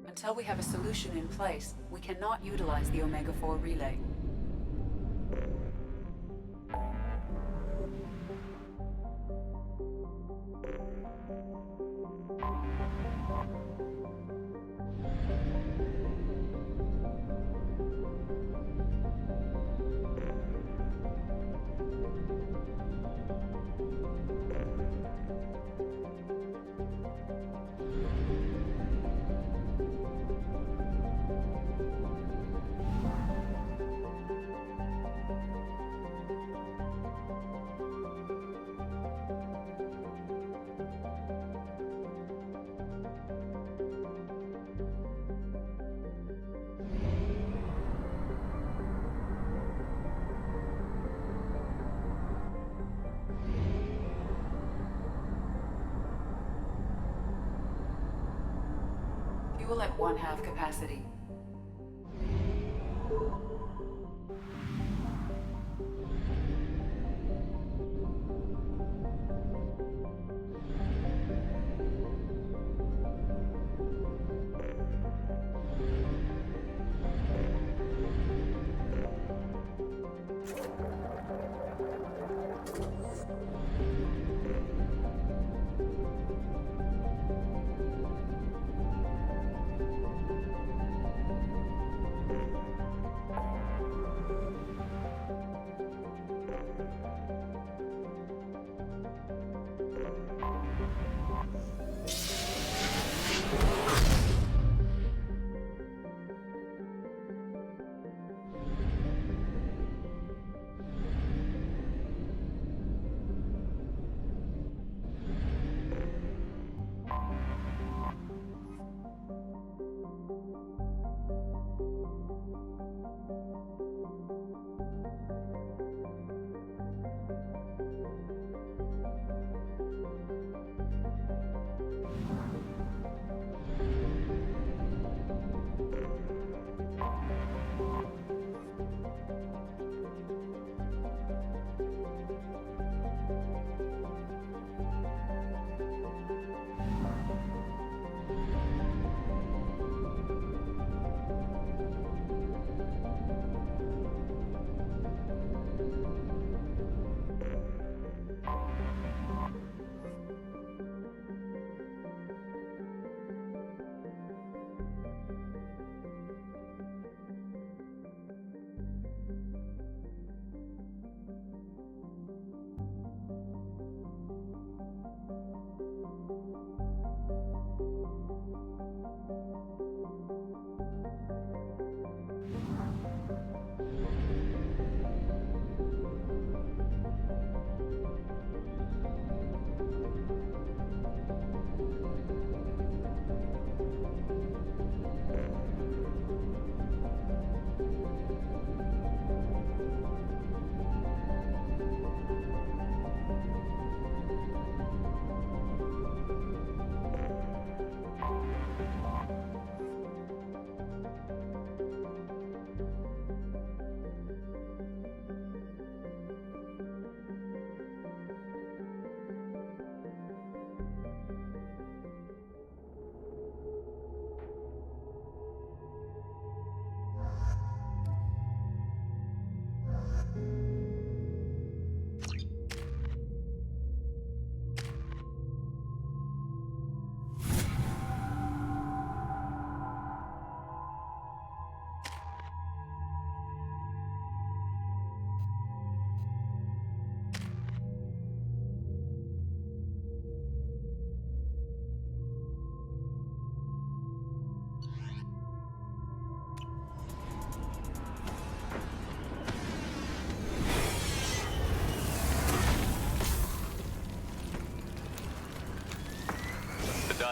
Until we have a solution in place, we cannot utilize the Omega-4 relay. Fuel at 1/2 capacity.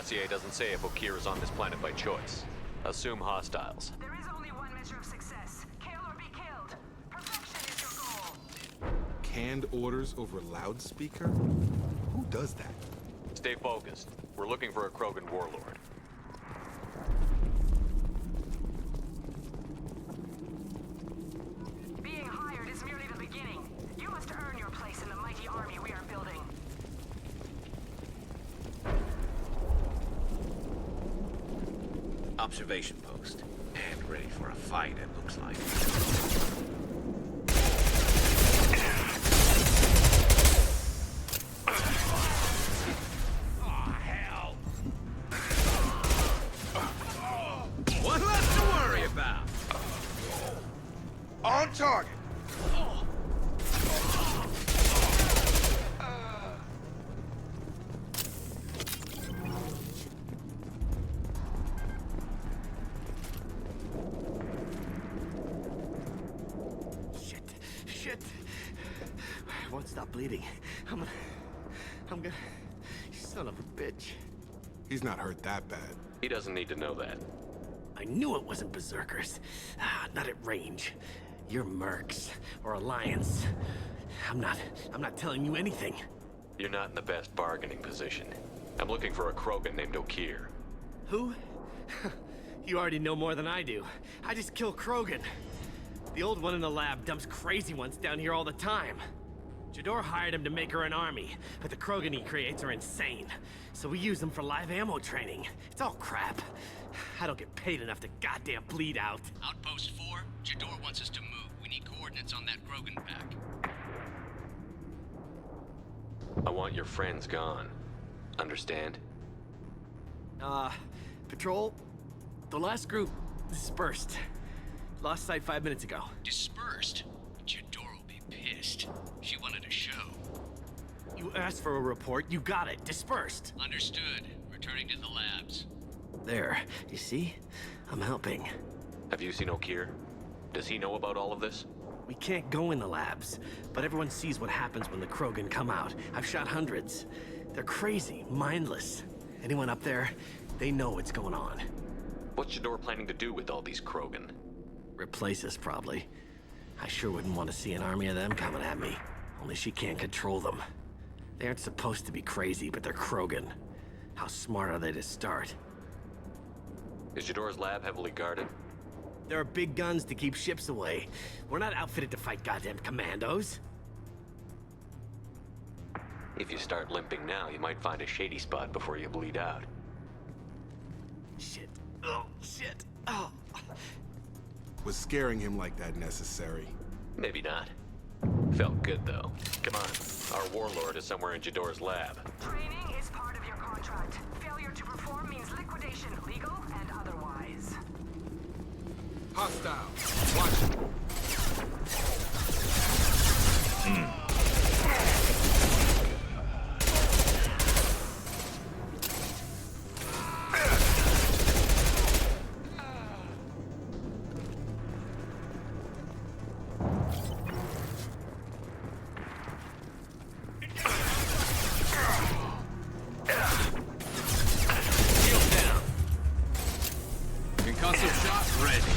dossier doesn't say if Okeer is on this planet by choice. Assume hostiles. There is only one measure of success. Kill or be killed. Perfection is your goal. Canned orders over loudspeaker? Who does that? Stay focused. We're looking for a Krogan warlord. Being hired is merely the beginning. You must earn your place in the mighty army we are building. Observation post. And ready for a fight, it looks like. Oh, hell! One less to worry about! On target! Shit. I won't stop bleeding. I'm gonna... Son of a bitch. He's not hurt that bad. He doesn't need to know that. I knew it wasn't berserkers. Not at range. You're mercs or Alliance. I'm not telling you anything. You're not in the best bargaining position. I'm looking for a Krogan named Okeer. Who? You already know more than I do. I just kill Krogan. The old one in the lab dumps crazy ones down here all the time. Jador hired him to make her an army, but the Krogan he creates are insane. So we use them for live ammo training. It's all crap. I don't get paid enough to goddamn bleed out. Outpost 4, Jador wants us to move. We need coordinates on that Krogan pack. I want your friends gone. Understand? Patrol, the last group dispersed. Lost sight 5 minutes ago. Dispersed? Jador will be pissed. She wanted a show. You asked for a report, you got it. Dispersed. Understood. Returning to the labs. There, you see? I'm helping. Have you seen Okeer? Does he know about all of this? We can't go in the labs, but everyone sees what happens when the Krogan come out. I've shot hundreds. They're crazy, mindless. Anyone up there, they know what's going on. What's Jador planning to do with all these Krogan? Replace us, probably. I sure wouldn't want to see an army of them coming at me. Only she can't control them. They aren't supposed to be crazy, but they're Krogan. How smart are they to start? Is Jador's lab heavily guarded? There are big guns to keep ships away. We're not outfitted to fight goddamn commandos. If you start limping now, you might find a shady spot before you bleed out. Shit. Oh, shit. Oh. Was scaring him like that necessary? Maybe not. Felt good, though. Come on. Our warlord is somewhere in Jador's lab. Training is part of your contract. Failure to perform means liquidation, legal and otherwise. Hostile. Watch it. Concussive shot ready.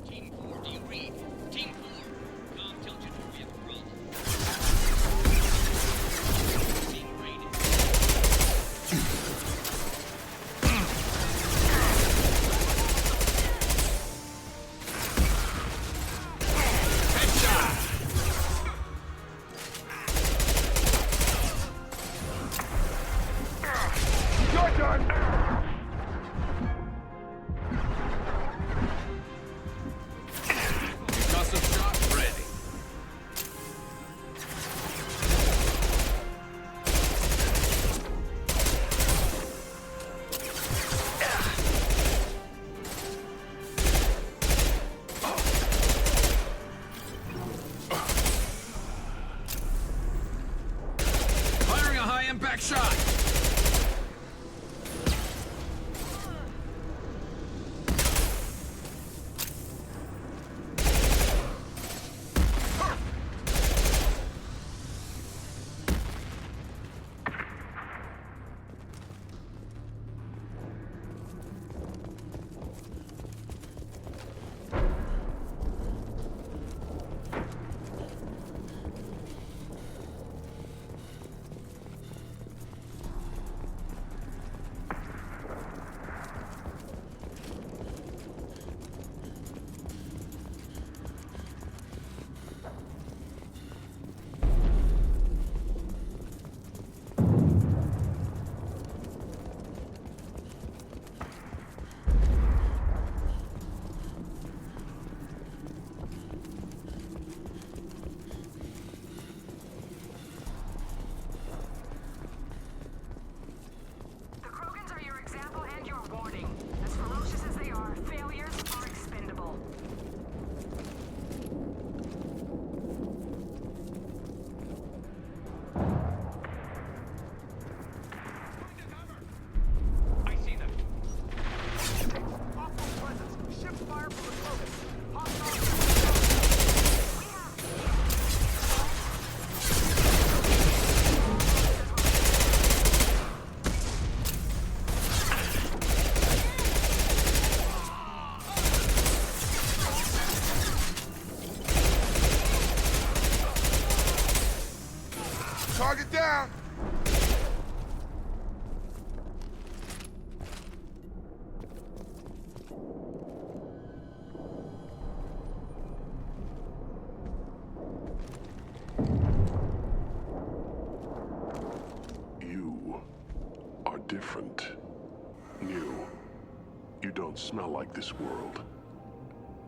Team 4, do you read? Team 4, come tell Jador we have a problem. Being raided. You're done! Concussive shot You are different. New. You don't smell like this world.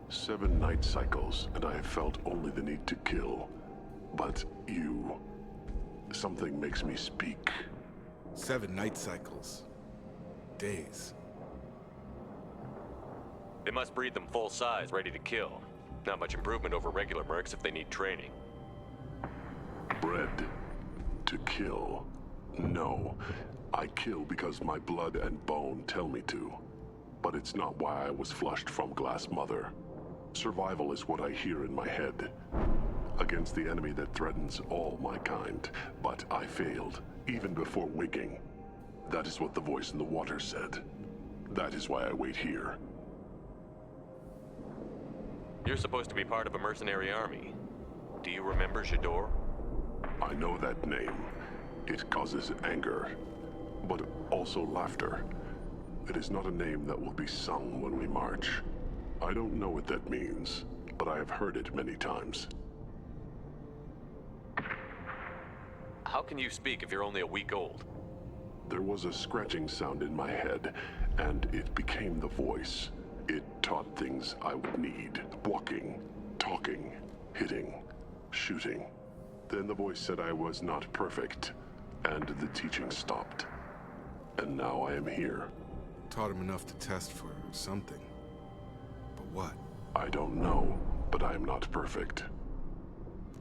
7 night cycles, and I have felt only the need to kill. But you... something makes me speak. 7 night cycles. Days. They must breed them full size, ready to kill. Not much improvement over regular mercs if they need training. Bred to kill. No. I kill because my blood and bone tell me to. But it's not why I was flushed from Glass Mother. Survival is what I hear in my head. Against the enemy that threatens all my kind. But I failed, even before waking. That is what the voice in the water said. That is why I wait here. You're supposed to be part of a mercenary army. Do you remember J'dor? I know that name. It causes anger, but also laughter. It is not a name that will be sung when we march. I don't know what that means, but I have heard it many times. How can you speak if you're only a week old? There was a scratching sound in my head, and it became the voice. It taught things I would need. Walking, talking, hitting, shooting. Then the voice said I was not perfect, and the teaching stopped. And now I am here. Taught him enough to test for something. But what? I don't know, but I am not perfect.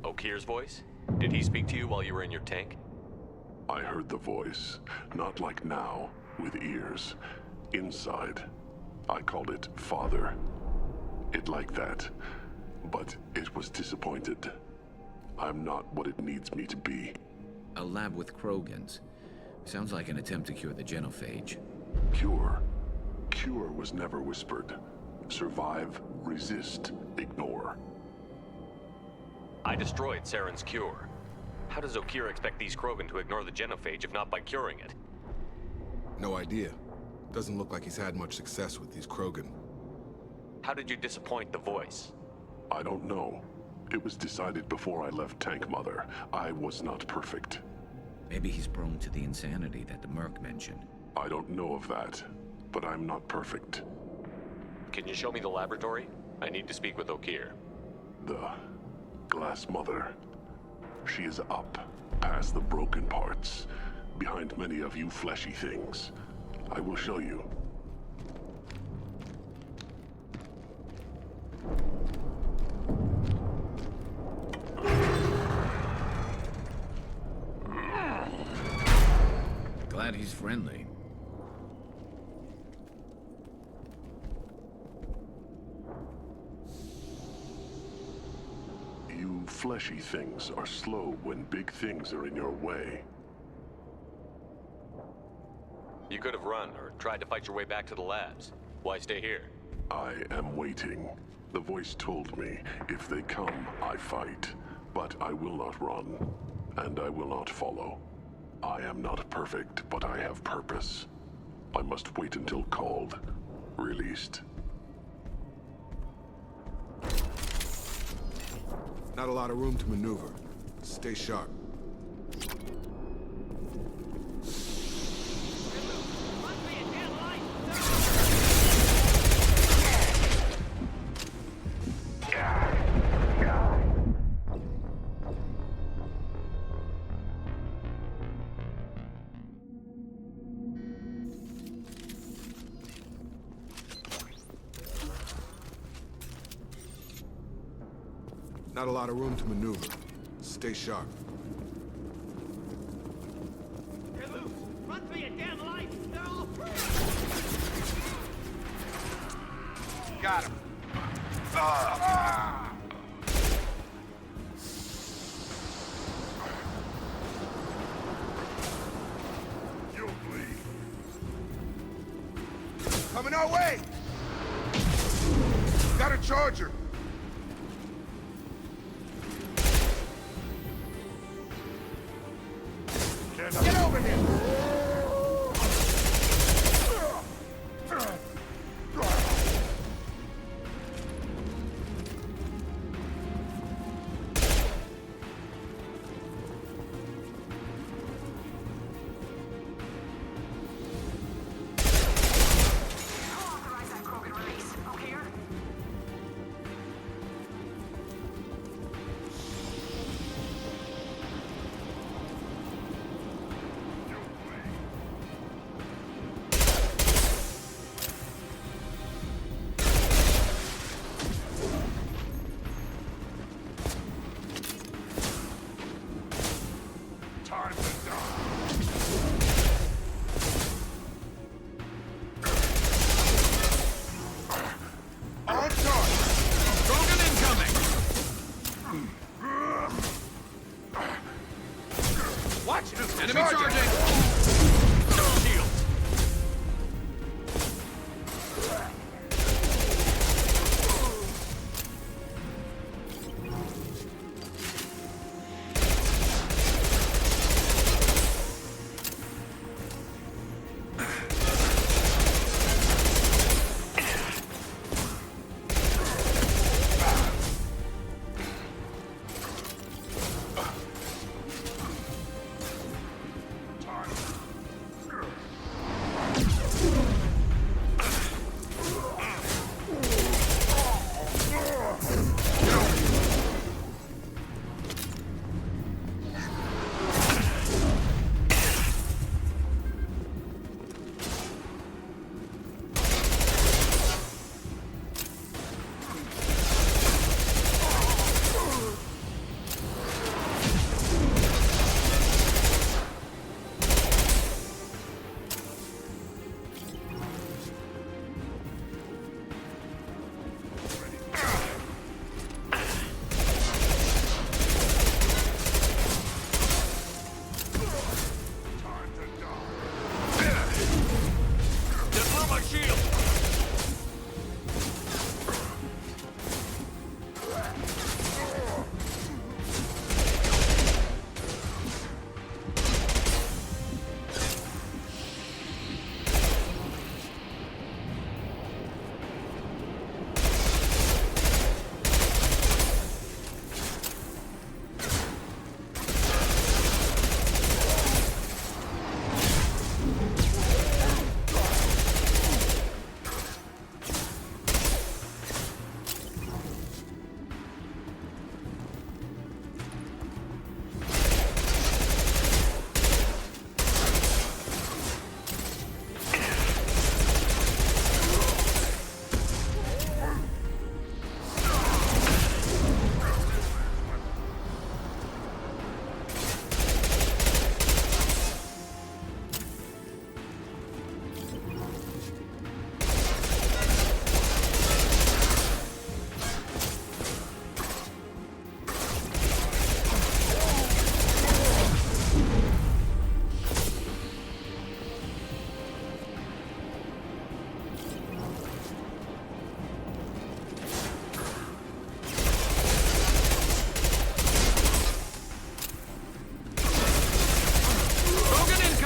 Okir's voice? Did he speak to you while you were in your tank? I heard the voice, not like now, with ears. Inside. I called it Father. It like that. But it was disappointed. I'm not what it needs me to be. A lab with krogans. Sounds like an attempt to cure the genophage. Cure. Cure was never whispered. Survive, resist, ignore. I destroyed Saren's cure. How does Okir expect these krogan to ignore the genophage if not by curing it? No idea. Doesn't look like he's had much success with these krogan. How did you disappoint the voice? I don't know. It was decided before I left Tank Mother. I was not perfect. Maybe he's prone to the insanity that the Merc mentioned. I don't know of that, but I'm not perfect. Can you show me the laboratory? I need to speak with Okir. The Glass Mother. She is up, past the broken parts, behind many of you fleshy things. I will show you. Glad he's friendly. You fleshy things are slow when big things are in your way. You could have run or tried to fight your way back to the labs. Why stay here? I am waiting. The voice told me, if they come, I fight. But I will not run, and I will not follow. I am not perfect, but I have purpose. I must wait until called, released. Not a lot of room to maneuver. Stay sharp. Not a lot of room to maneuver. Stay sharp. You're loose! Run for your damn life! They're all free! Got him. You'll bleed. Coming our way! Got a charger! Get over here!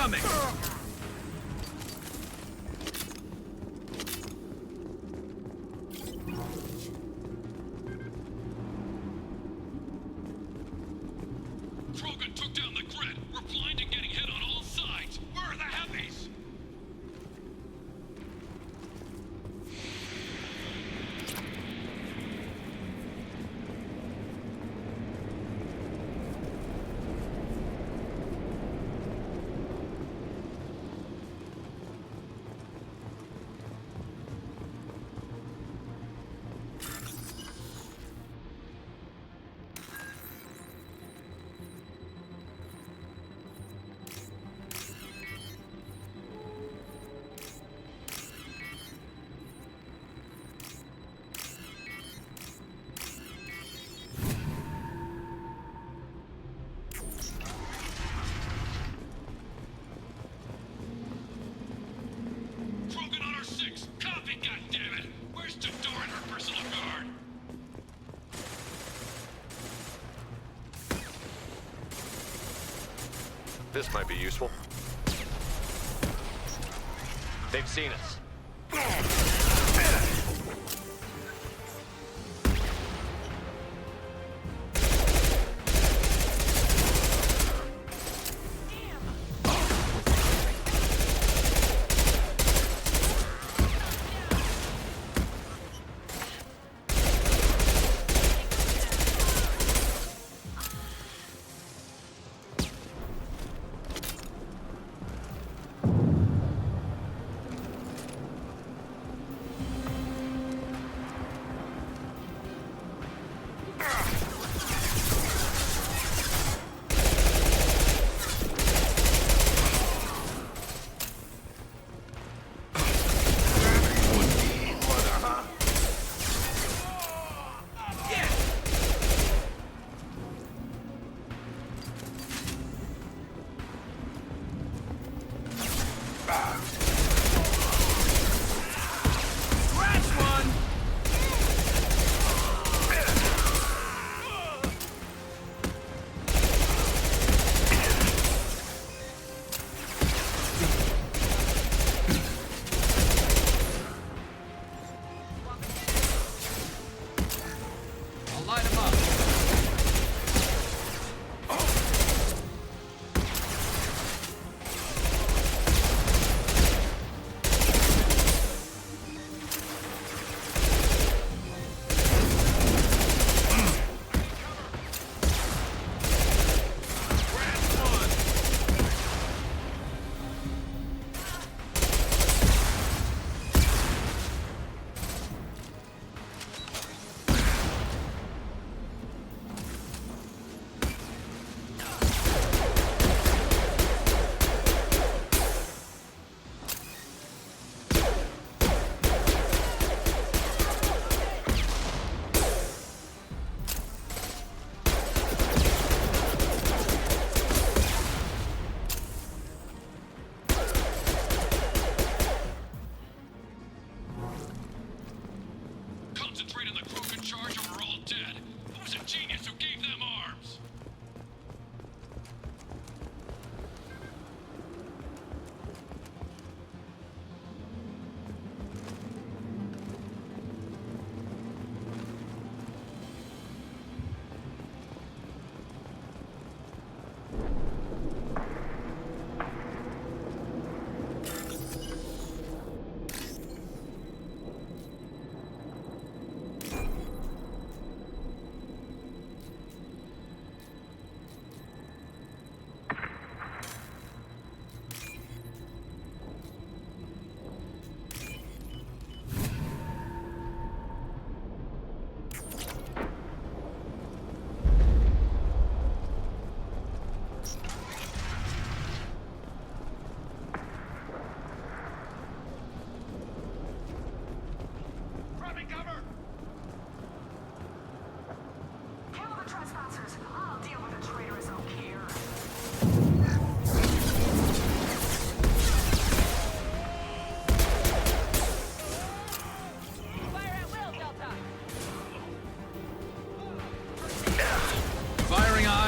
incoming! Krogan took down the grid. We're blind and getting hit on all sides. Where are the heavies? Krogan on our 6. Copy, goddammit! Where's Jador and her personal guard? This might be useful. They've seen us.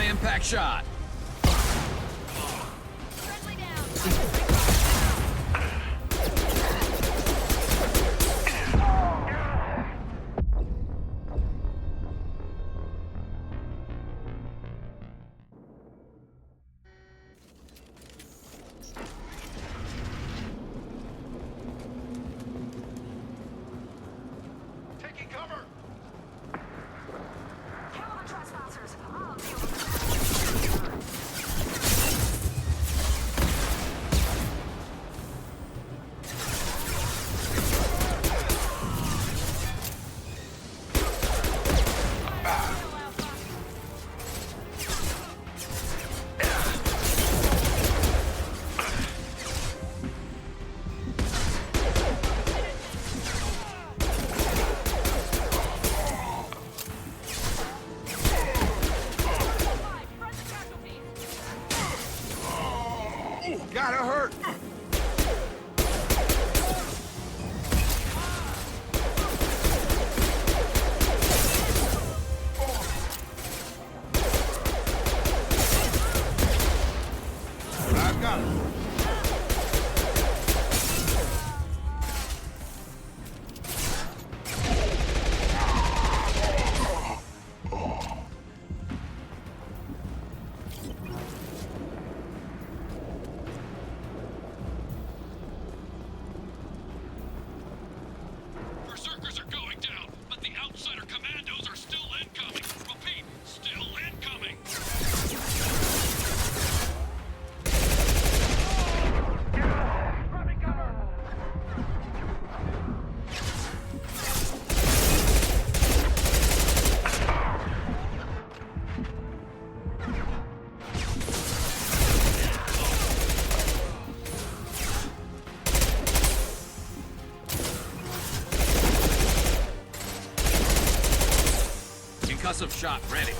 Impact shot. Friendly down. Gotta hurt! I've got it. Berserkers are going down, but the outsider commandos are still incoming. Repeat, still incoming. Concussive shot ready.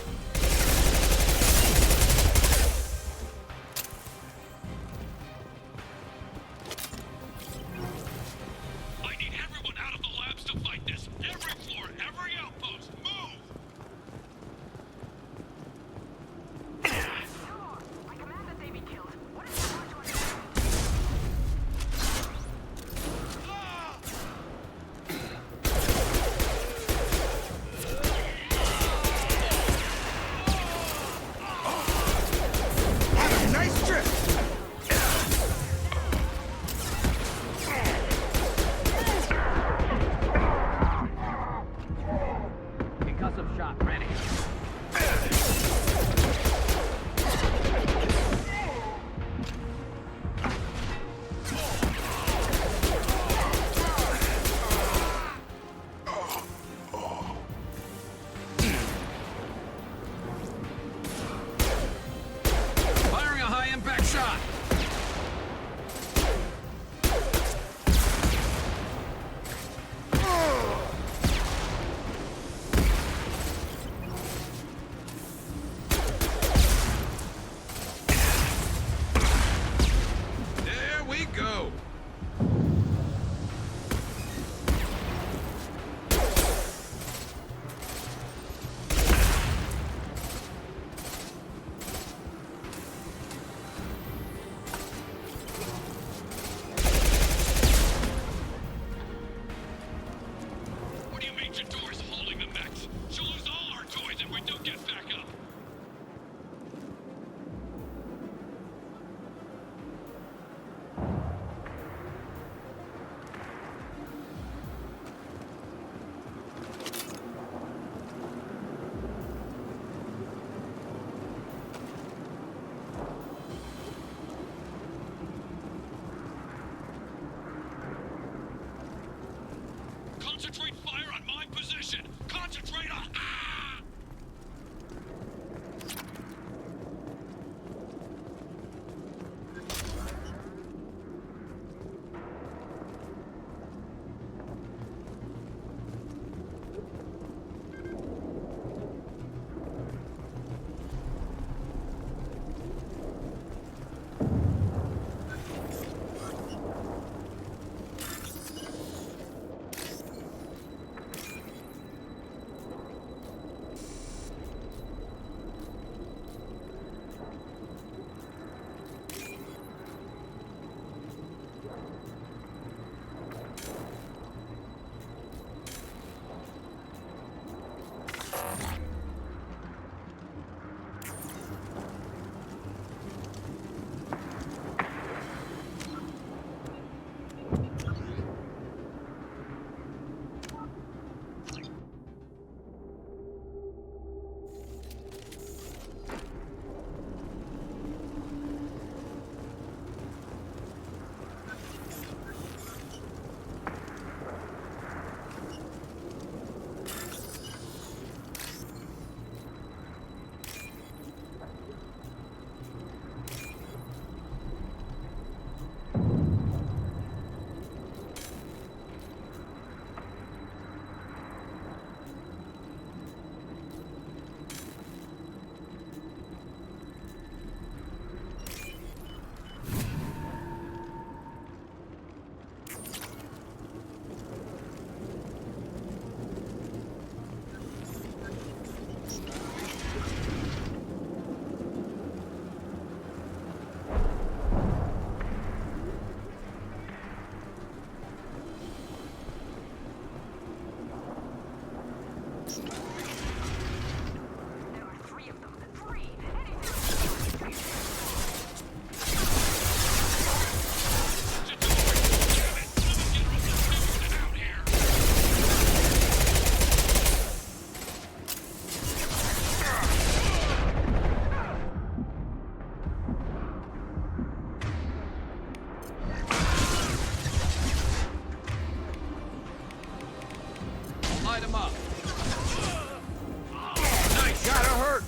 I need everyone out of the labs to fight this. Every floor, every outpost, move! Hello, I command that they be killed. What is the charge on you? What a nice trip! Concussive shot ready. Firing a high impact shot. There we go. What do you mean Jador's holding the mechs? She'll lose all our toys if we don't get back up. Concentrate fire on my position! Concentrate on... Ah! light him up. Nice. Gotta hurt.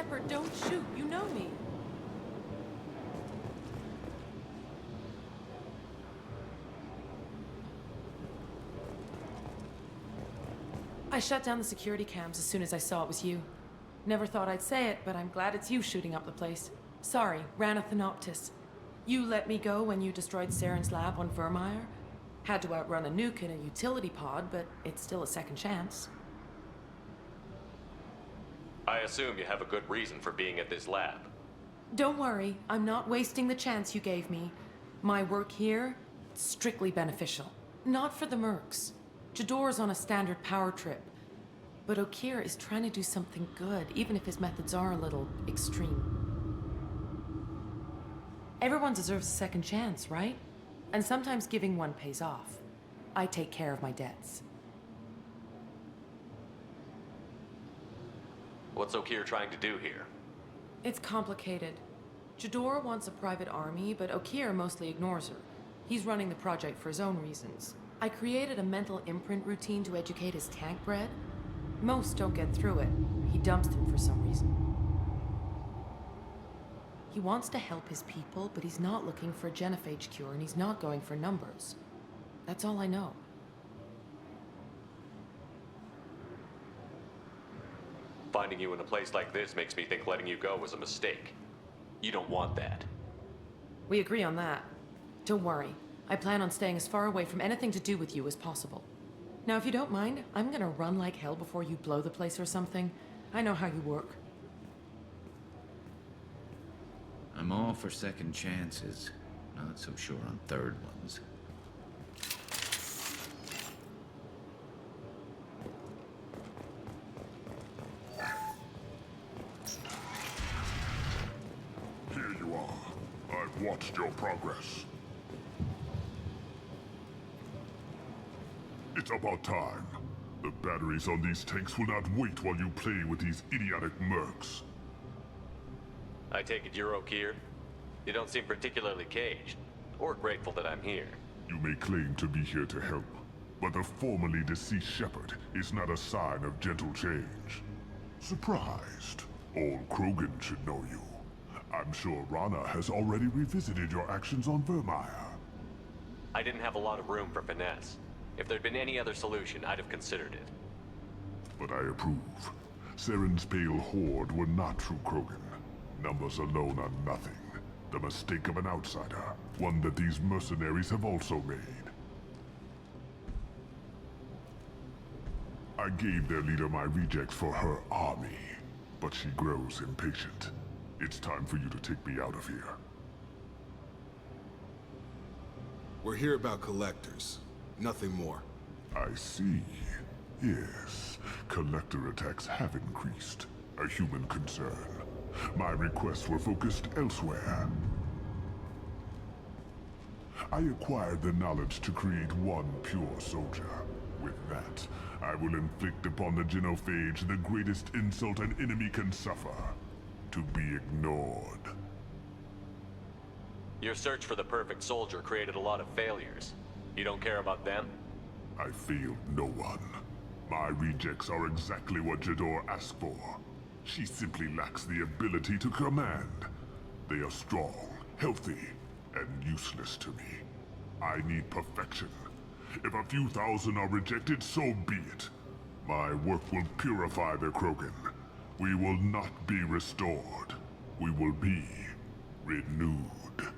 Shepard, don't shoot. You know me. I shut down the security cams as soon as I saw it was you. Never thought I'd say it, but I'm glad it's you shooting up the place. Sorry, ran a Thanoptis. You let me go when you destroyed Saren's lab on Vermeer. Had to outrun a nuke in a utility pod, but it's still a second chance. I assume you have a good reason for being at this lab. Don't worry, I'm not wasting the chance you gave me. My work here, strictly beneficial. Not for the mercs. Jador's on a standard power trip. But Okir is trying to do something good, even if his methods are a little extreme. Everyone deserves a second chance, right? And sometimes giving one pays off. I take care of my debts. What's Okir trying to do here? It's complicated. Jador wants a private army, but Okir mostly ignores her. He's running the project for his own reasons. I created a mental imprint routine to educate his tank bred. Most don't get through it. He dumps them for some reason. He wants to help his people, but he's not looking for a genophage cure, and he's not going for numbers. That's all I know. Finding you in a place like this makes me think letting you go was a mistake. You don't want that. We agree on that. Don't worry. I plan on staying as far away from anything to do with you as possible. Now, if you don't mind, I'm gonna run like hell before you blow the place or something. I know how you work. I'm all for second chances. Not so sure on third ones. Here you are. I've watched your progress. It's about time. The batteries on these tanks will not wait while you play with these idiotic mercs. I take it you're Okir? You don't seem particularly caged, or grateful that I'm here. You may claim to be here to help, but the formerly deceased Shepard is not a sign of gentle change. Surprised? All Krogan should know you. I'm sure Rana has already revisited your actions on Vermeer. I didn't have a lot of room for finesse. If there'd been any other solution, I'd have considered it. But I approve. Saren's pale horde were not true Krogan. Numbers alone are nothing. The mistake of an outsider, one that these mercenaries have also made. I gave their leader my rejects for her army, but she grows impatient. It's time for you to take me out of here. We're here about collectors. Nothing more. I see. Yes, collector attacks have increased. A human concern. My requests were focused elsewhere. I acquired the knowledge to create one pure soldier. With that, I will inflict upon the genophage the greatest insult an enemy can suffer. To be ignored. Your search for the perfect soldier created a lot of failures. You don't care about them? I failed no one. My rejects are exactly what Jador asked for. She simply lacks the ability to command. They are strong, healthy, and useless to me. I need perfection. If a few thousand are rejected, so be it. My work will purify the Krogan. We will not be restored. We will be renewed.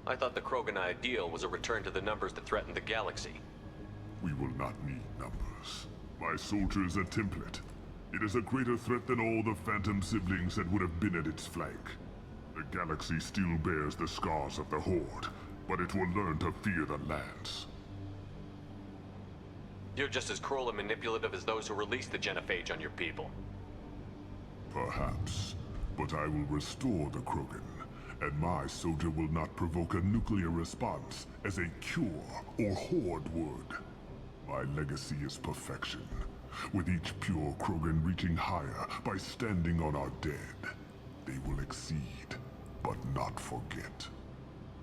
I thought the Krogan ideal was a return to the numbers that threatened the galaxy. We will not need numbers. My soldier is a template. It is a greater threat than all the Phantom siblings that would have been at its flank. The galaxy still bears the scars of the Horde, but it will learn to fear the Lance. You're just as cruel and manipulative as those who released the genophage on your people. Perhaps, but I will restore the Krogan, and my soldier will not provoke a nuclear response as a cure or Horde would. My legacy is perfection, with each pure Krogan reaching higher by standing on our dead. They will exceed, but not forget.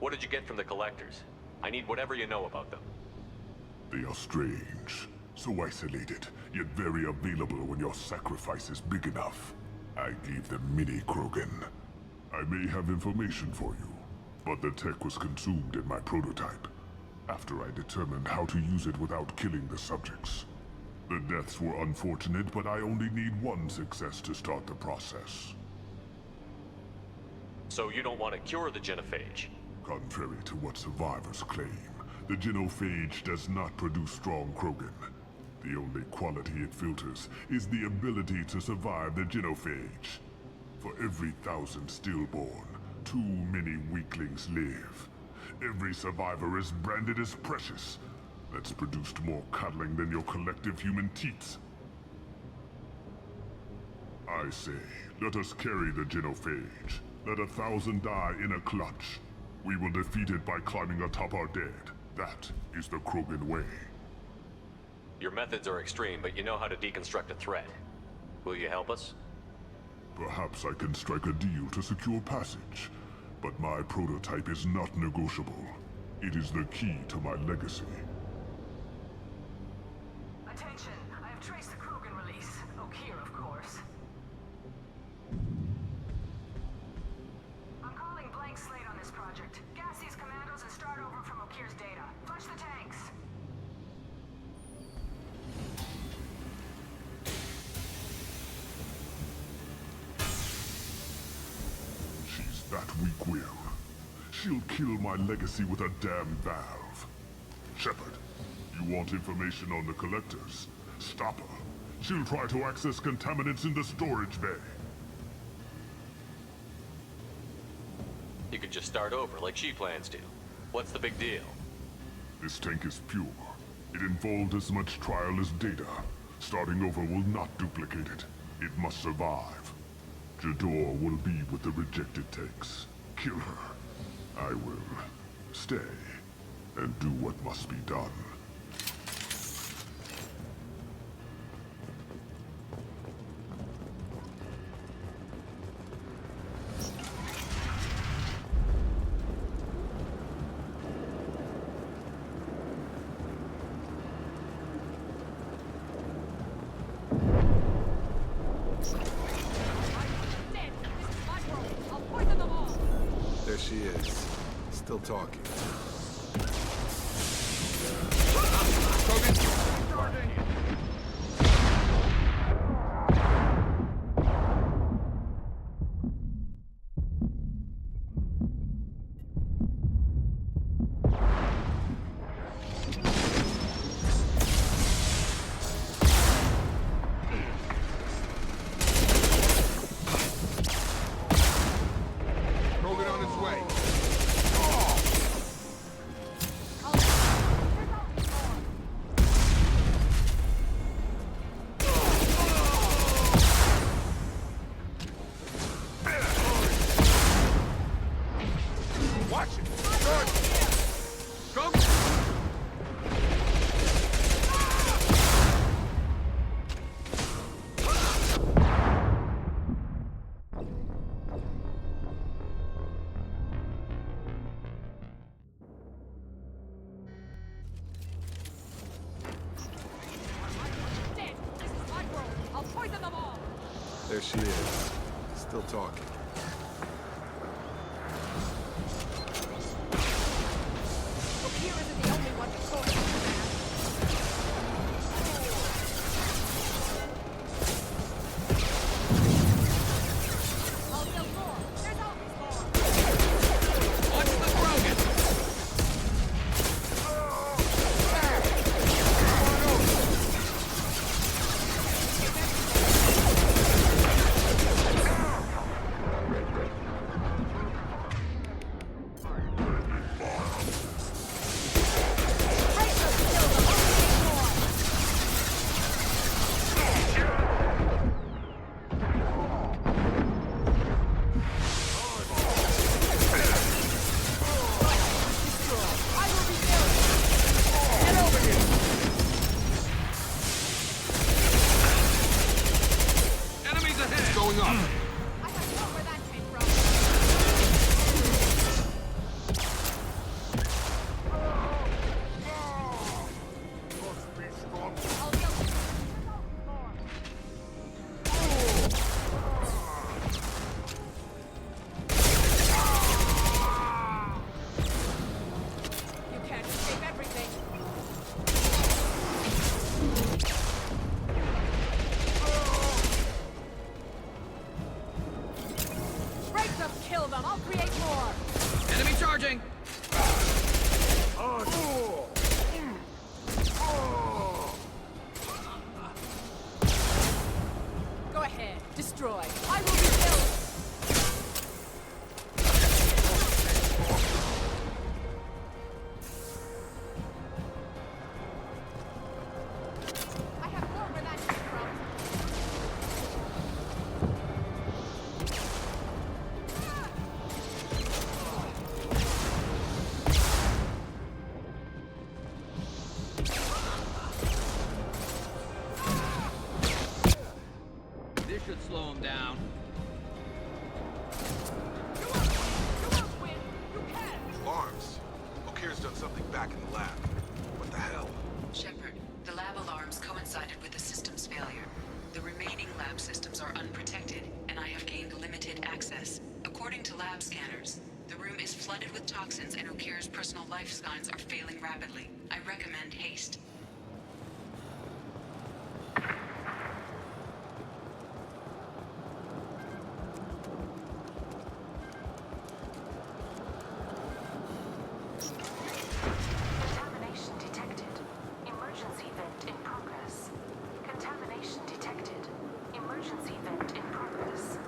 What did you get from the Collectors? I need whatever you know about them. They are strange, so isolated, yet very available when your sacrifice is big enough. I gave them mini krogan. I may have information for you, but the tech was consumed in my prototype, after I determined how to use it without killing the subjects. The deaths were unfortunate, but I only need one success to start the process. So you don't want to cure the genophage? Contrary to what survivors claim, the genophage does not produce strong krogan. The only quality it filters is the ability to survive the genophage. For every 1,000 stillborn, too many weaklings live. Every survivor is branded as precious. That's produced more cuddling than your collective human teats. I say, let us carry the genophage. Let 1,000 die in a clutch. We will defeat it by climbing atop our dead. That is the Krogan way. Your methods are extreme, but you know how to deconstruct a threat. Will you help us? Perhaps I can strike a deal to secure passage. But my prototype is not negotiable. It is the key to my legacy. Attention, I have traced the Krogan release. Okeer, of course. I'm calling blank slate on this project. Gas these commandos and start over from Okeer's data. Flush the tanks. She's that weak-willed. She'll kill my legacy with a damn valve. Shepard, you want information on the collectors? Stop her. She'll try to access contaminants in the storage bay. You could just start over like she plans to. What's the big deal? This tank is pure. It involved as much trial as data. Starting over will not duplicate it. It must survive. Jador will be with the rejected tanks. Kill her. I will stay and do what must be done. There she is. Still talking. Krogan on its way. Watch it! Good! Go! There she is. Still talking. Okeer isn't the only one destroyed. I'll build more. There's always more. Watch the Krogan! Break them, kill them, I'll create more! Enemy charging! Go ahead, destroy. I will be killed! I have more where that came from. This should slow him down. Alarms. O'Kear's done something back in the lab. What the hell? Shepard, the lab alarms coincided with the system's failure. The remaining lab systems are unprotected, and I have gained limited access. According to lab scanners, the room is flooded with toxins and O'Kear's personal life signs are failing rapidly. I recommend haste. Contamination detected. Emergency vent in progress. Contamination detected. Emergency vent in progress.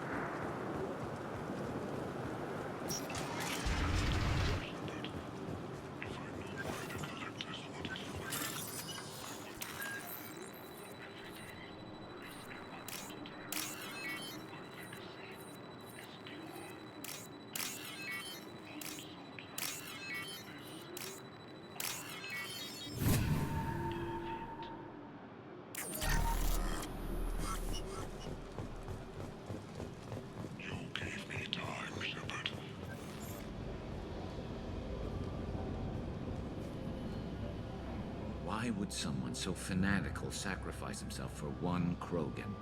Why would someone so fanatical sacrifice himself for one krogan?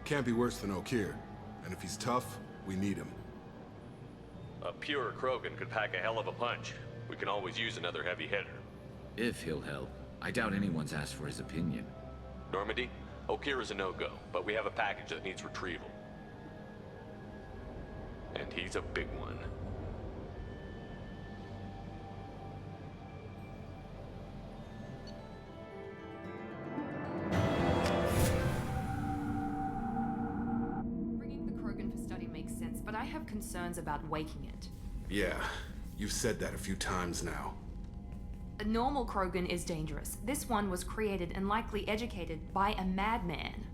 Can't be worse than O'Kear. And if he's tough, we need him. A pure krogan could pack a hell of a punch. We can always use another heavy hitter. If he'll help. I doubt anyone's asked for his opinion. Normandy, O'Kear is a no-go, but we have a package that needs retrieval. And he's a big one. Bringing the krogan for study makes sense, but I have concerns about waking it. Yeah, you've said that a few times now. A normal krogan is dangerous. This one was created and likely educated by a madman.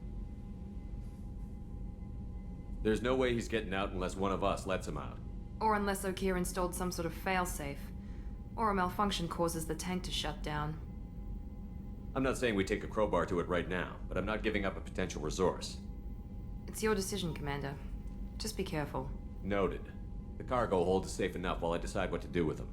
There's no way he's getting out unless one of us lets him out. Or unless O'Kear installed some sort of failsafe. Or a malfunction causes the tank to shut down. I'm not saying we take a crowbar to it right now, but I'm not giving up a potential resource. It's your decision, Commander. Just be careful. Noted. The cargo hold is safe enough while I decide what to do with them.